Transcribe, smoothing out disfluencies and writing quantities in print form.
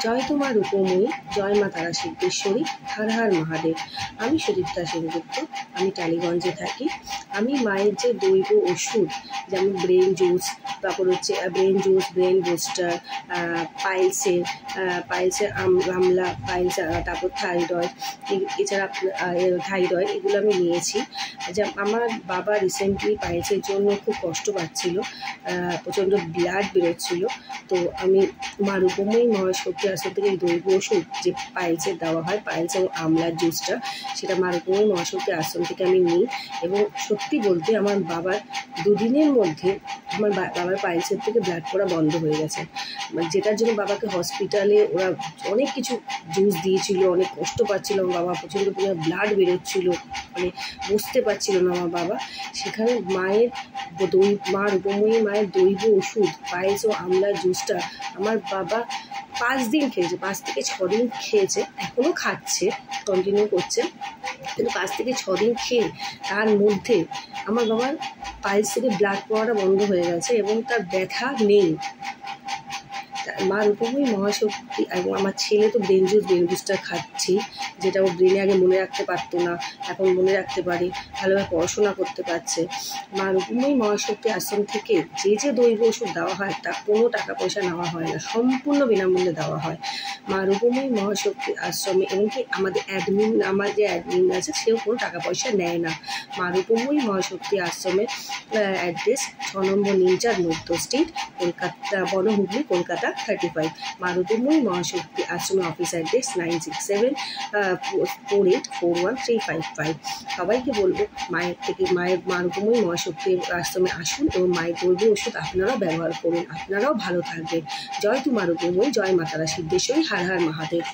জয় তোমার রূপময়ী, জয় মা তারা সিদ্ধেশ্বরী, হর হর মহাদেব। আমি সুদীপ্তা সেনগুপ্ত, আমি টালিগঞ্জে থাকি। আমি মায়ের যে দৈব ওষুধ, যেমন ব্রেন জুস, তারপর হচ্ছে ব্রেন জুস, ব্রেন বুস্টার, পাইলসের আমলা, পাইলস, তারপর থাইরয়েড, এছাড়া থাইরয়েড, এগুলো আমি নিয়েছি। আমার বাবা রিসেন্টলি পাইলসের জন্য খুব কষ্ট পাচ্ছিল, প্রচণ্ড ব্লাড বেরোচ্ছিল। তো আমি মা রূপময়ী মহাশক্তি আশ্রম থেকে এই দৈব ওষুধ যে পাইলসের দেওয়া হয়, পাইলস এবং আমলার জুসটা, সেটা মা রূপময়ী মহাশক্তি আশ্রম থেকে আমি নিই। এবং সত্যি বলতে আমার বাবার দুদিনের মধ্যে আমার বাবার পাইলসের থেকে ব্লাড পড়া বন্ধ হয়ে গেছে, যেটার জন্য বাবাকে হসপিটালে ওরা অনেক কিছু জুস দিয়েছিল, অনেক কষ্ট পাচ্ছিল আমার বাবা, প্রচণ্ড পরিমাণে ব্লাড বেরোচ্ছিল, মানে বুঝতে পারছিল না আমার বাবা। সেখানে মা রূপময়ী মায়ের দৈব ওষুধ পাইলস ও আমলার জুসটা আমার বাবা 5 দিন খেয়েছে, 5 থেকে 6 দিন খেয়েছে, এখনও খাচ্ছে, কন্টিনিউ করছে। কিন্তু 5 থেকে 6 দিন খেয়ে তার মধ্যে আমার বাবার পাইলস থেকে ব্লাড পড়াটা বন্ধ হয়ে গেছে এবং তার ব্যথা নেই। মা রূপময়ী মহাশক্তি। এবং আমার ছেলে তো ব্রেন জুসটা খাচ্ছি, যেটা ও ব্রেনে আগে মনে রাখতে পারতো না, এখন মনে রাখতে পারে, ভালোভাবে পড়াশোনা করতে পারছে। মা রূপময়ী মহাশক্তি আশ্রম থেকে যে দৈব ওষুধ দেওয়া হয় তা কোনো টাকা পয়সা নেওয়া হয় না, সম্পূর্ণ বিনামূল্যে দেওয়া হয় মা রূপময়ী মহাশক্তি আশ্রমে। এমনকি আমার যে অ্যাডমিন আছে, সেও কোনো টাকা পয়সা নেয় না। মা রূপময়ী মহাশক্তি আশ্রমের অ্যাড্রেস 6 নম্বর নিমচাঁদ মধ্য স্ট্রিট, কলকাতা, বনহুগলি, কলকাতা 35। মা রূপময়ী মহাশক্তি আশ্রমের অফিস অ্যাড্রেস 9674841355। সবাইকে বলবো মা রূপময়ী মহাশক্তি আশ্রমে আসুন এবং মায়ের দৈব ওষুধ আপনারাও ব্যবহার করুন, আপনারাও ভালো থাকবেন। জয় তু মা রূপময়ী, জয় মা তারা সিদ্ধেশ্বরী, হর হর মহাদেব।